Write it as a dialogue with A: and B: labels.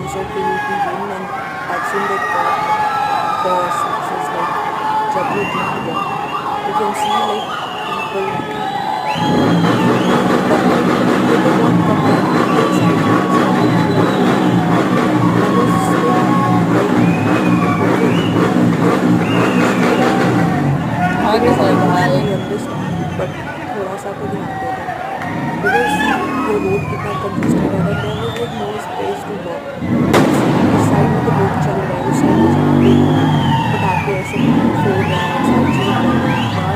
A: chance of the UP win, and that's when they got the success, like जब वो जीत गया. You can see like people they did not come out. The excitement is not like I was still like okay,
B: आगे
A: because
B: चल
A: I
B: रहा
A: was so
B: है.
A: youngest, but थोड़ा सा तो ध्यान देता because the road कितना congested है, and there was like no space to walk. इस साइड में तो लोग चल रहे हैं, उस साइड में जहाँ पे वो पटाखे ऐसे फोड़ रहे हैं, साइड से निकल रहे हैं, वहाँ